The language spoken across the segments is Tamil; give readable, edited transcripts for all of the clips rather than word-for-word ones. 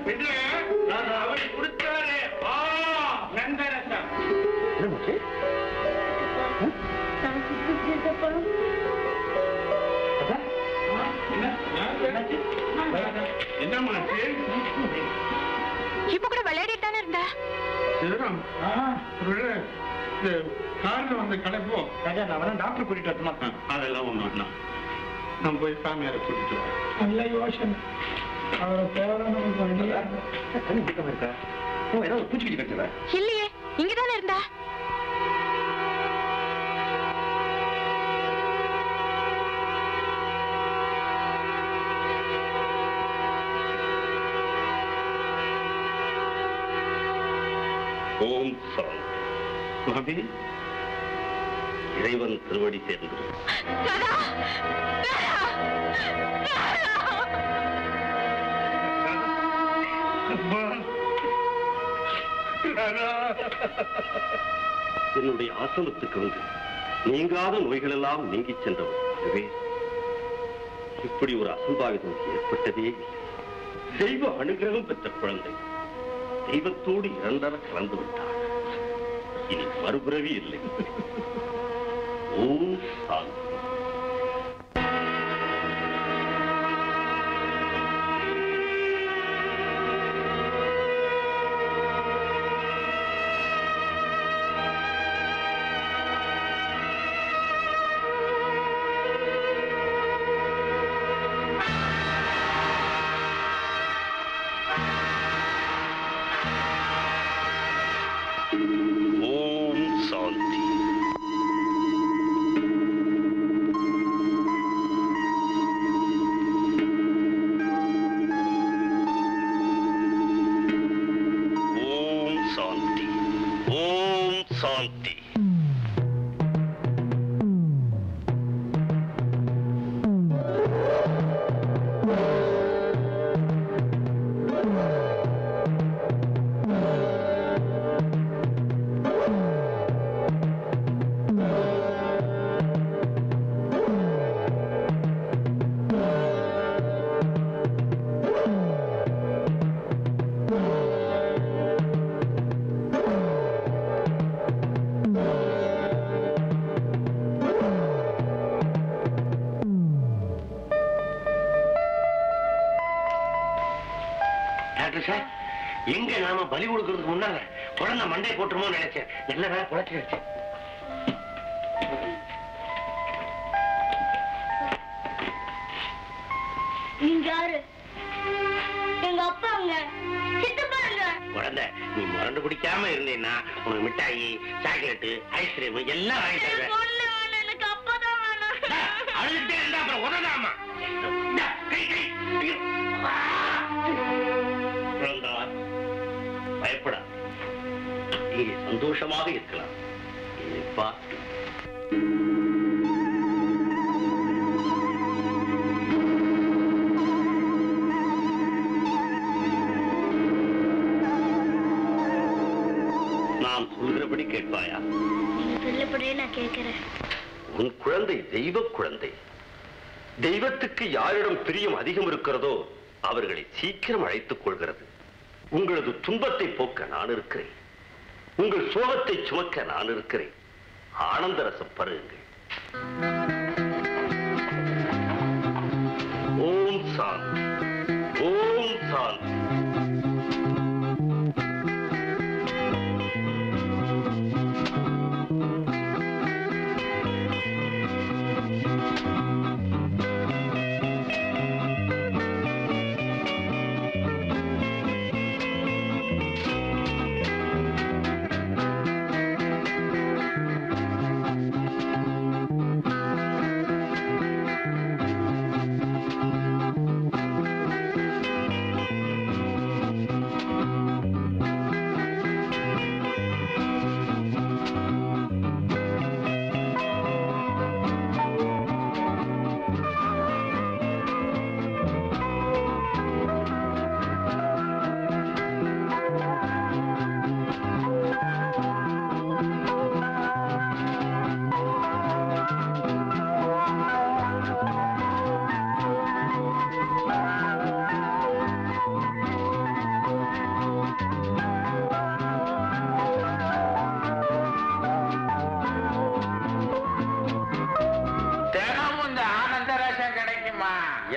அவர் கொடுத்தாரு நந்தரசம். என்னம்மா இப்ப கூட விளையாடிட்டானே இருந்தா சிவராம் காரில் வந்து கலைப்போ ராஜா நான் டாக்டர் கூட்டிட்டு வரட்டுமா? அதெல்லாம் ஒண்ணு நான் போய் சாமியாரை கூட்டிட்டு வரேன். நல்ல யோசனை. அவரை தேவையான இருக்கா? ஏதாவது பூச்சிக்கிட்டு கட்டல இல்லையே, இங்கதானே இருந்தா. ஓம் சாந்தி. இறைவன் திருவடி சேர்ந்து என்னுடைய ஆசிரமத்துக்கு வந்து நீங்காத நோய்கள் எல்லாம் நீங்கி சென்றவர். அதுவே இப்படி ஒரு அசம்பாவிதம் ஏற்பட்டதே இல்லை. தெய்வ அனுகிரகம் பெற்ற குழந்தை தெய்வத்தோடு இரண்டர கலந்து விட்டார். இனி மறுபிறவி இல்லை. ஓம் சாந்தி. எங்க நாம பலி கொடுக்கறதுக்கு முன்னால குழந்தை மண்டை போட்டுருமோ நினைச்சேன். நல்ல வேலை குழச்சிருச்சு. நீங்க யாரு? எங்க அப்பாங்க. குழந்தை நீ மறந்து குடிக்காம இருந்தேன்னா உனக்கு மிட்டாயி, சாக்லேட்டு, ஐஸ்கிரீம் எல்லாம் வாங்கி தருவேன். எனக்கு அப்பதான் வேணும். அழுதுட்டே இருந்தா அப்புறம் உதவாமா. பயப்படா, நீ சந்தோஷமாக இருக்கலாம். நான் சொல்கிறபடி கேட்பாயா? நீங்க சொல்லபடியே நான் கேட்கிறேன். உன் குழந்தை தெய்வ குழந்தை. தெய்வத்துக்கு யாரிடம் பிரியம் அதிகம் இருக்கிறதோ அவர்களை சீக்கிரம் அழைத்துக் கொள்கிறது. உங்களது துன்பத்தை போக்க நான் இருக்கிறேன். உங்கள் சோகத்தை சுமக்க நான் இருக்கிறேன். ஆனந்த ரசம் பருகுங்கள். ஓம் சாந்தி. ஓம் சாந்தி.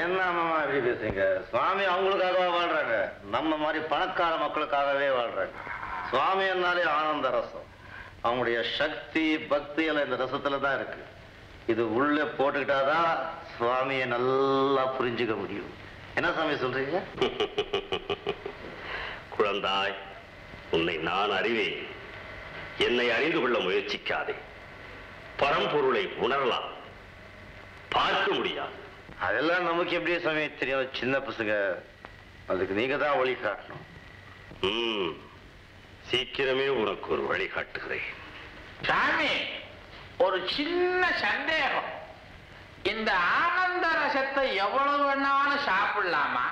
என்ன அம்மா அப்படி பேசுங்க? சுவாமி அவங்களுக்காகவே வாழ்றாங்க, நம்ம மாதிரி பணக்கார மக்களுக்காகவே வாழ்றாங்க. சுவாமி என்னாலே ஆனந்த ரசம். அவங்களுடைய சக்தி பக்தி எல்லாம் இந்த ரசத்துல தான் இருக்கு. இது உள்ள போட்டுக்கிட்டாதான் சுவாமியை நல்லா புரிஞ்சுக்க முடியும். என்ன சாமி சொல்றீங்க? குழந்தாய், உன்னை நான் அறிவேன். என்னை அறிந்து கொள்ள முயற்சிக்காதே. பரம்பொருளை உணரலாம், பார்க்க முடியாது. அதெல்லாம் நமக்கு எப்படியே சாமி தெரியும்? சின்ன பசங்க, அதுக்கு நீங்க தான் வழி காட்டணும். சீக்கிரமே உனக்கு ஒரு வழி காட்டுகிறேன். சாமி, ஒரு சின்ன சந்தேகம். இந்த ஆனந்த ரசத்தை எவ்வளவு வேணாலும் சாப்பிடலாமா?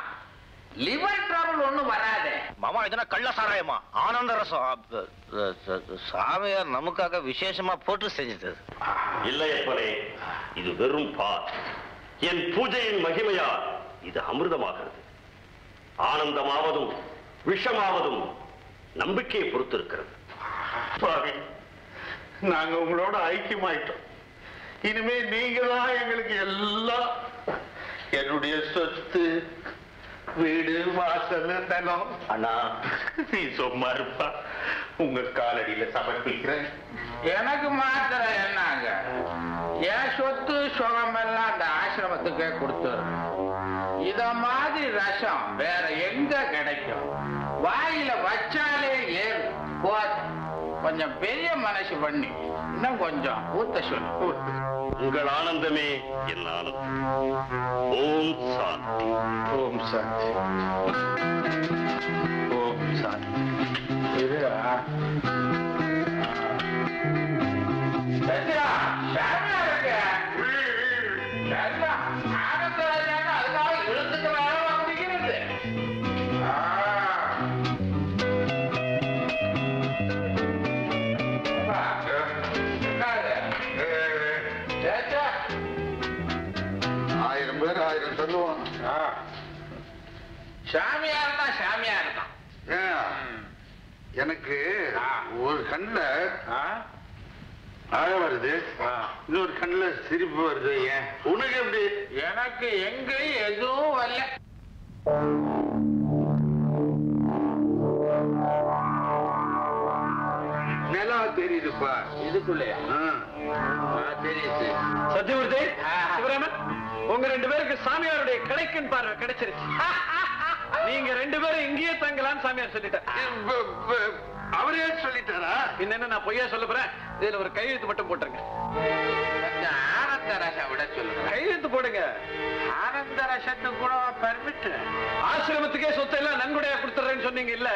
லிவர் ட்ரபிள் ஒண்ணும் வராதே மாமா? இதெல்லாம் கள்ள சாராயமா? ஆனந்த ரசம் சாமியார் நமக்காக விசேஷமா போட்டு செஞ்சது. இல்லையப்பனே, இது வெறும் பால். என் பூஜையின் மகிமையால் இது அமிர்தமாகிறது. ஆனந்தமாவதும் விஷமாவதும் நம்பிக்கையை பொறுத்திருக்கிறது. நாங்க உங்களோட ஐக்கியமாயிட்டோம். இனிமே நீங்க தான் எங்களுக்கு எல்லாம். என்னுடைய சொத்து, வீடு, வாசல், நிலம். அண்ணா, நீ சும்மா இருப்பா. உங்க காலடியில சமர்ப்பிக்கிறேன். எனக்கு மாத்திரம் என்னங்க? என் சொத்து சுகம் எல்லாம் அந்த ஆசிரமத்துக்கே கொடுத்துறேன். இத மாதிரி ரசம் வேற எங்க கிடைக்கும்? வாயில வச்சாலே ஏறு. கொஞ்சம் பெரிய மனசு பண்ணி இன்னும் கொஞ்சம் ஊத்த சொல்லு. உங்கள் ஆனந்தமே என் ஆனந்தம். ஓம் சாந்தி. ஓம் சாந்தி. ஓம் சாந்தி. அதுக்காக எழுத்துக்கு வேலை வாங்கிக்கிறது. ஆயிரம் பேர் ஆயிரம் சொல்லுவான். சாமியார் தான் சாமியார் தான். எனக்கு ஒரு கண்ணுல அழ வருது, இன்னொரு கண்ணுல சிரிப்பு வருது. ஏன் உனக்கு எப்படி? எனக்கு எங்கேயும் எதுவும் வரல. நிலா தெரியுதுப்பா இதுக்குள்ளயா? தெரியுது. சத்தியமூர்த்தி, சிவராமன், உங்க ரெண்டு பேருக்கு சாமியாருடைய கிடைக்கும் பார்வை கிடைச்சிருச்சு. நீங்க ரெண்டு பேரும் இங்கேயே தங்கலான்னு சாமியார் சொல்லிட்டார். அவரே சொல்லிட்டாரா? என்ன நான் பொய்யா சொல்ல போறேன்? இதுல ஒரு கையெழுத்து மட்டும் போட்டுருங்க. ஆனந்த ரசம் விட சொல்லுங்க. கையெழுத்து போடுங்க. ஆனந்த ரசத்துக்கு கூட பர்மிட். ஆசிரமத்துக்கே சொத்தை எல்லாம் நன்கொடையா கொடுத்துறேன்னு சொன்னீங்க இல்ல,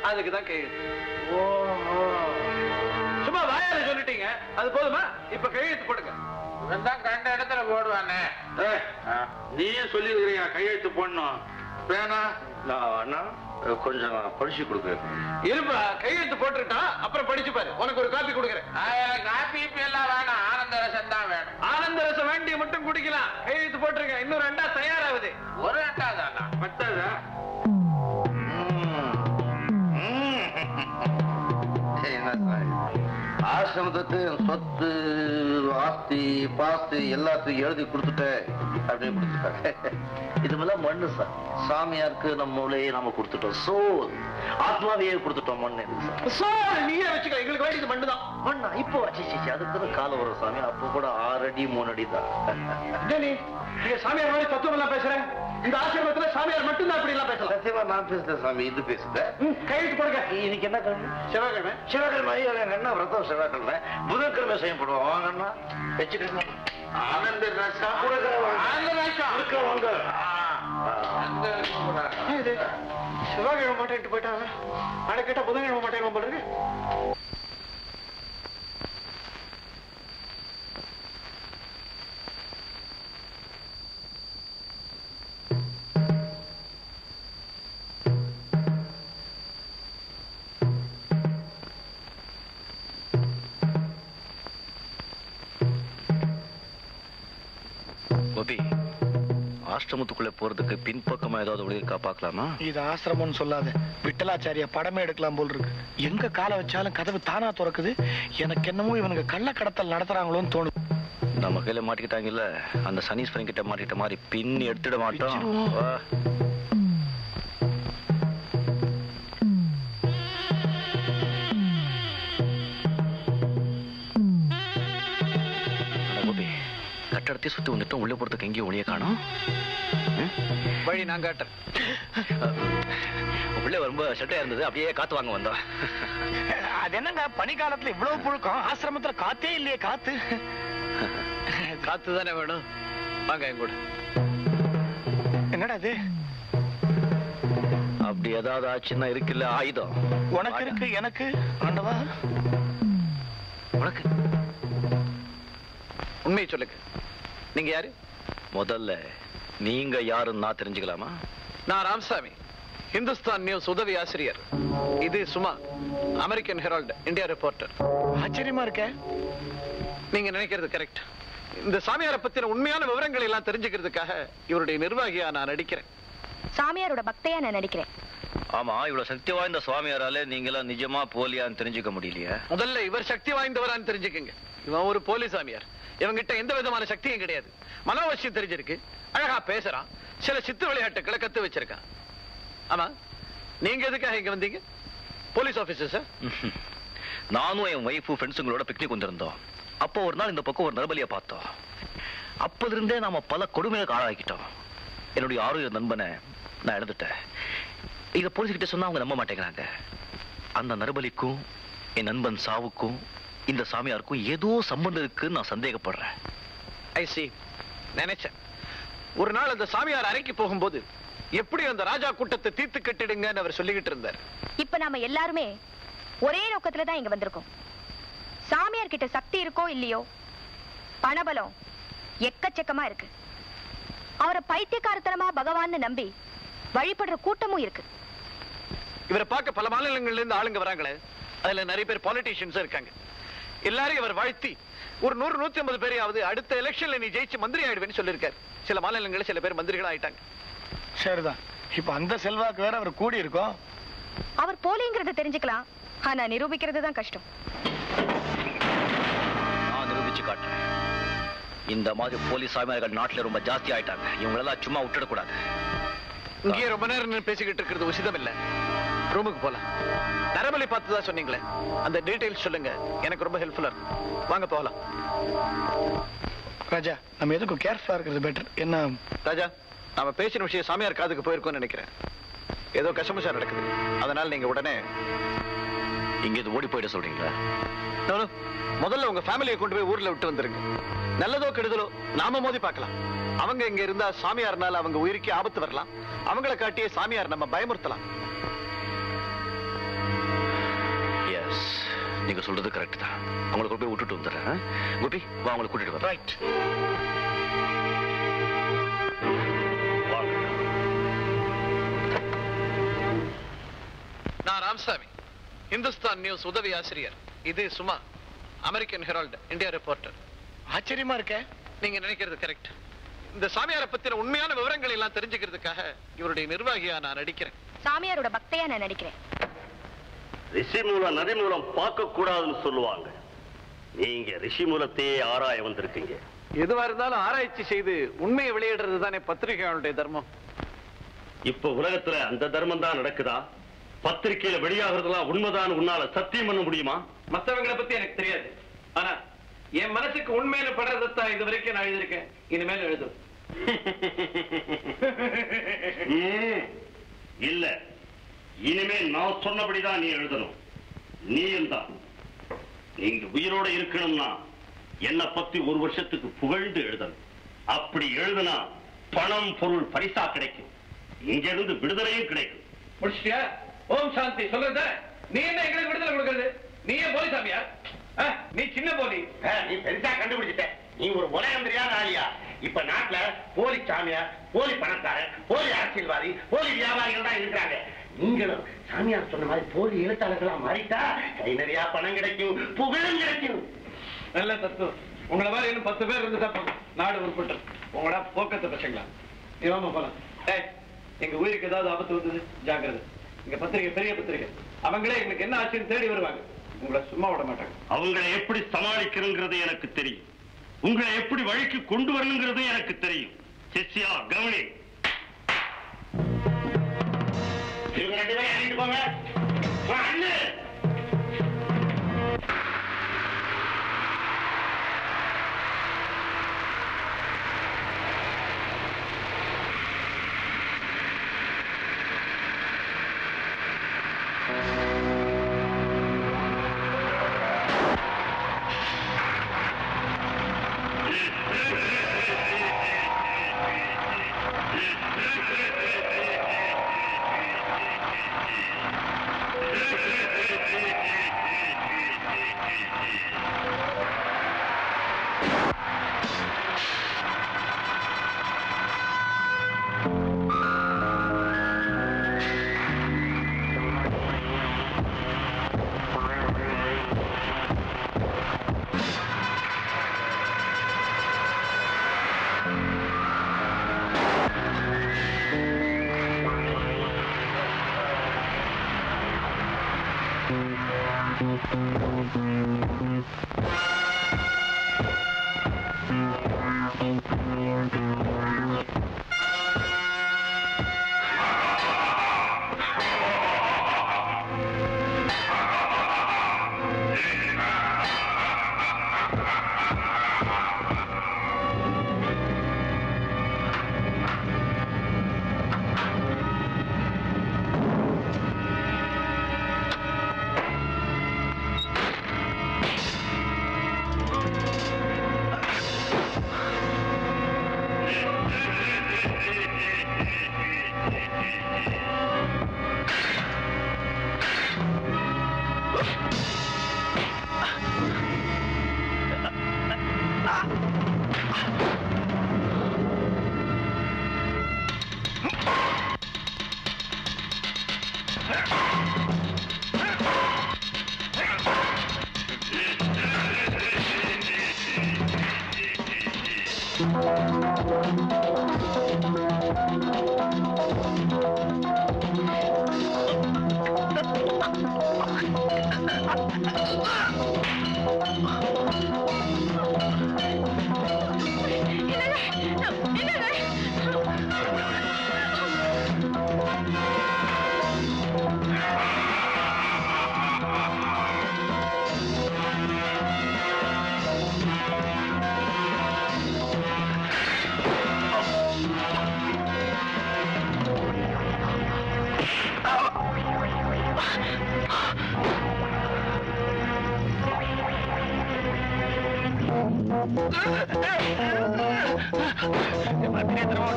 அதுக்குதான் கையெழுத்து. சும்மா வாயால சொல்லிட்டீங்க, அது போதுமா? இப்ப கையெழுத்து போடுங்க. இவன் கண்ட இடத்துல போடுவானே. நீயே சொல்லிருக்கிறியா கையெழுத்து போடணும்? வேணா அண்ணா கொஞ்சம் படிச்சு கொடுக்குறேன். இருப்பா, கையெழுத்து போட்டுட்டான், அப்புறம் படிச்சு பாரு. உனக்கு ஒரு காப்பி கொடுக்குறேன். காப்பி எல்லாம் வேணாம், ஆனந்த ரசம் தான் வேணும். ஆனந்த ரசம் வேண்டிய மட்டும் குடிக்கலாம். கையெழுத்து போட்டுருங்க. இன்னும் ரெண்டா தயாராகுது. ஒரு ரெண்டா தானா? பத்தாதா? ஆசிரமத்துக்கு சொத்து, ஆஸ்தி, பாஸ்தி எல்லாத்தையும் எழுதி கொடுத்துட்டேன் அப்படின்னு கொடுத்துட்டாங்க. இதுமெல்லாம் மண்ணு சார். சாமியாருக்கு நம்ம மூளையே நாம கொடுத்துட்டோம். சோல், ஆத்மாவையே கொடுத்துட்டோம். மண்ணு நீயே வச்சுக்க, எங்களுக்கு வேண்டியது மண்ணு தான். மண்ணா இப்போ அதுக்கு காலம் வரும் சாமி. அப்போ கூட 6 அடி 3 அடி தான். நீங்க சாமியார் மாதிரி தத்துவம் எல்லாம் பேசுறேன். இந்த ஆசிரமத்துல சாமியார் மட்டும்தான் அப்படி எல்லாம் பேசலாம். சத்தியமா நான் பேசுறேன் சாமி, இது பேசுறேன். கையெழுத்து போடுங்க. இன்னைக்கு என்ன கிழமை? செவ்வாய்க்கிழமை. செவ்வாய்க்கிழமை எங்க அண்ணா விரதம் செவ்வாய்க்கிழமை. புதன்கிழமை செய்யப்படுவோம். வாங்க அண்ணா, வச்சுக்கோங்க. ஆனந்த ரசம் ஆனந்த ரசம் வாங்க. செவ்வாய்க்கிழமை மாட்டேன் போயிட்டாங்க. நாளை கேட்டா புதன்கிழமை மாட்டேன் போல இருக்கு. கோபி, ஆசிரமத்துக்குள்ள போறதுக்கு பின்பக்கமா ஏதாவது வழி இருக்கா பாக்கலாமா? இது ஆசிரமம்னு சொல்லாத, விட்டலாச்சாரிய படமே எடுக்கலாம் போல் இருக்கு. எங்க காலை வச்சாலும் கதவு தானா திறக்குது. எனக்கு என்னமோ இவனுக்கு கள்ள கடத்தல் நடத்துறாங்களோன்னு தோணுது. நம்ம கையில மாட்டிக்கிட்டாங்கல்ல, அந்த சனீஸ்வரன் கிட்ட மாட்டிக்கிட்ட மாதிரி பின்னி எடுத்துட மாட்டோம். கோபி, கட்டடத்தை சுத்தி வந்துட்டோம், உள்ள போறதுக்கு எங்கேயும் ஒளிய காணோம். வழி நான் காட்டுறேன். உள்ள ரொம்ப சட்டையா இருந்தது, அப்படியே காத்து வாங்க வந்தோம். அது என்னங்க பனிக்காலத்துல இவ்வளவு புழுக்கம், ஆசிரமத்துல காத்தே இல்லையே. காத்து காத்து தானே வேணும். வாங்க என் கூட. என்னடா அது? அப்படி ஏதாவது ஆச்சுன்னா இருக்குல்ல ஆயுதம். உனக்கு இருக்கு, எனக்கு ஆண்டவா. உனக்கு உண்மையை சொல்லுங்க, நீங்க யாரு? முதல்ல நீங்க யாருன்னு நான் தெரிஞ்சுக்கலாமா? நான் ராமசாமி, ஹிந்துஸ்தான் நியூஸ் உதவி ஆசிரியர். இது Suma, American Herald India reporter. ஆச்சரியமா இருக்க. நீங்க நினைக்கிறது கரெக்ட். இந்த சாமியாரை பத்தின உண்மையான விவரங்கள் எல்லாம் தெரிஞ்சுக்கிறதுக்காக இவருடைய நிர்வாகியா நான் நடிக்கிறேன். சாமியாரோட பக்தையா நான் நடிக்கிறேன். ஆமா, இவ்வளவு சக்தி வாய்ந்த சுவாமியாரால நீங்களாம் நிஜமா போலியான்னு தெரிஞ்சுக்க முடியலையா? முதல்ல இவர் சக்தி வாய்ந்தவரான்னு தெரிஞ்சுக்கங்க. இவன் ஒரு போலி சாமியார். இவங்கிட்ட எந்த விதமான சக்தியும் கிடையாது. மனோவசியம் தெரிஞ்சிருக்கு, அழகா பேசுறான், சில சித்து விளையாட்டுக்களை கத்து வச்சிருக்கான். ஆமா, நீங்க எதுக்காக இங்க வந்தீங்க? Police officer sir. நானும் என் ஒய்ஃபு ஃப்ரெண்ட்ஸுங்களோட பிக்னிக் வந்திருந்தோம். அப்போ ஒரு நாள் இந்த பக்கம் ஒரு நரபலியை பார்த்தோம். அப்போது இருந்தே நாம பல கொடுமைகளுக்கு ஆளாக்கிட்டோம். என்னுடைய ஆரோக்கிய நண்பனை நான் எழுந்துட்டேன். இதை போலீஸ்கிட்ட சொன்னா அவங்க நம்ப மாட்டேங்கிறாங்க. அந்த நரபலிக்கும் என் நண்பன் சாவுக்கும் இந்த சாமியாருக்கும் ஏதோ சம்பந்தம் இருக்குன்னு நான் சந்தேகப்படுறேன். ஐ சி. நினைச்சேன் ஒரு நாள் அந்த சாமியார் அறைக்கு போகும்போது எப்படி அந்த ராஜா கூட்டத்தை தீர்த்து கட்டிடுங்கன்னு அவர் சொல்லிக்கிட்டு இருந்தார். இப்ப நாம எல்லாருமே ஒரே நோக்கத்துல தான் இங்க வந்திருக்கோம். சாமியார் கிட்ட சக்தி இருக்கோ இல்லையோ, பணபலம் எக்கச்சக்கமா இருக்கு. அவரை பைத்தியக்காரத்தனமா பகவான்னு நம்பி வழிபடுற கூட்டமும் இருக்கு. இவரை பார்க்க பல மாநிலங்கள்ல இருந்து ஆளுங்க வராங்களே, அதுல நிறைய பேர் பாலிட்டிஷியன்ஸ் இருக்காங்க. எல்லாரும் இவர் வாழ்த்தி ஒரு 100-150 பேரையாவது அடுத்த எலெக்ஷன்ல நீ ஜெயிச்சு மந்திரி ஆயிடுவேன்னு சொல்லியிருக்காரு. சில மாநிலங்களில் சில பேர் மந்திரிகள் ஆயிட்டாங்க. சரிதான். இப்ப அந்த செல்வாக்கு வேற அவர் கூடி இருக்கும். அவர் போலிங்கிறத தெரிஞ்சுக்கலாம், ஆனா நிரூபிக்கிறது தான் கஷ்டம். நான் நிரூபிச்சு காட்டுறேன். இந்த மாதிரி போலீஸ் சாமியார்கள் நாட்டுல ரொம்ப ஜாஸ்தி ஆயிட்டாங்க. இவங்களெல்லாம் சும்மா விட்டுடக்கூடாது. இங்கே ரொம்ப நேரம் பேசிக்கிட்டு இருக்கிறது உசிதம் இல்ல. ரூமுக்கு போலாம். நரபலி பார்த்து தான் சொன்னீங்களே, அந்த டீடைல்ஸ் சொல்லுங்க, எனக்கு ரொம்ப ஹெல்ப்ஃபுல்லா இருக்கும். வாங்க போகலாம். ராஜா, நம்ம எதுக்கும் கேர்ஃபுல்லா இருக்கிறது பெட்டர். என்ன ராஜா, நாம பேசின விஷயம் சாமியார் காதுக்கு போயிருக்கோம்னு நினைக்கிறேன். ஏதோ கசமுசா நடக்குது, அதனால நீங்க உடனே இங்க ஓடி போயிட சொல்றீங்களா? முதல்ல உங்க ஃபேமிலியை கொண்டு போய் ஊர்ல விட்டு வந்துருங்க. நல்லதோ கெடுதலோ நாம மோதி பார்க்கலாம். அவங்க இங்க இருந்தா சாமியார்னால அவங்க உயிருக்கு ஆபத்து வரலாம். அவங்களை காட்டியே சாமியார் நம்ம பயமுறுத்தலாம். எஸ், நீங்க சொல்றது கரெக்ட் தான். அவங்களுக்கு போய் விட்டுட்டு வந்துடுறேன். கோபி, வா, அவங்களை கூட்டிட்டு வர. ரைட். நான் ராமசாமி, இந்துஸ்தான் நியூஸ் உதவி ஆசிரியர். இது Suma, American Herald India reporter. ஆச்சரியமா இருக்க. நீங்க நினைக்கிறது கரெக்ட். இந்த சாமியாரை பத்தின உண்மையான விவரங்கள் எல்லாம் தெரிஞ்சுக்கிறதுக்காக இவருடைய நிர்வாகியா நான் நடிக்கிறேன். சாமியாரோட பக்தையா நான் நடிக்கிறேன். ரிஷி மூலம் நதி மூலம் பார்க்க கூடாதுன்னு சொல்லுவாங்க. நீங்க ரிஷி மூலத்தையே ஆராய வந்திருக்கீங்க. எதுவா இருந்தாலும் ஆராய்ச்சி செய்து உண்மையை வெளியிடுறது தானே பத்திரிகையாளருடைய தர்மம். இப்ப உலகத்துல அந்த தர்மம் தான் நடக்குதா? பத்திரிகையில வெளியாகிறதுலாம் உண்மைதான் உன்னால சத்தியம் பண்ண முடியுமா? மத்தவங்களை பத்தி எனக்கு தெரியாது, ஆனா என் மனசுக்கு உண்மையில படுறதான் இது வரைக்கும் நான் எழுதியிருக்கேன். இனிமேல் எழுதும். இல்ல, இனிமேல் நான் சொன்னபடிதான் நீ எழுதணும். நீயும் தான். நீங்க உயிரோட இருக்கணும்னா என்ன பத்தி ஒரு வருஷத்துக்கு புகழ்ந்து எழுதணும். அப்படி எழுதுனா பணம் பொருள் பரிசா கிடைக்கும். இங்க இருந்து விடுதலையும் கிடைக்கும். முடிச்சிட்டியா? ஓம் சாந்தி சொல்றத நீ என்ன எங்களுக்கு விடுதலை கொடுக்கறது? நீ ஏன் போலி சாமியா? நீ சின்ன போலி. நீ பெருசா கண்டுபிடிச்சிட்ட. நீ ஒரு உலகம் தெரியாத ஆளியா? இப்ப நாட்டுல போலி சாமியார், போலி பணக்காரர், போலி அரசியல்வாதி, போலி வியாபாரிகள் தான் இருக்கிறாங்க. நீங்களும் சாமியார் சொன்ன மாதிரி போலி எழுத்தாளர்களா மாறிட்டா கை நிறைய பணம் கிடைக்கும், புகழும் கிடைக்கும். நல்ல தத்துவம். உங்களை மாதிரி இன்னும் 10 பேர் இருந்துட்டா போதும், நாடு உருப்பட்டு. உங்களா போக்கத்தை பசங்களா இவாம போலாம். எங்க உயிருக்கு ஏதாவது ஆபத்து வந்தது ஜாக்கிரதை. இங்க பத்திரிகை பெரிய பத்திரிகை, அவங்களே எங்களுக்கு என்ன ஆச்சுன்னு தேடி வருவாங்க. உங்களை சும்மா விட மாட்டாங்க. அவங்களை எப்படி சமாளிக்கிறங்கிறது எனக்கு தெரியும். உங்களை எப்படி வழிக்கு கொண்டு வரணுங்கிறதும் எனக்கு தெரியும். சிஷ்யா கவனி. இவங்க 2 பேரும் இறங்கிட்டு போங்க. அண்ணு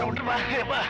விட்டுருப்பா.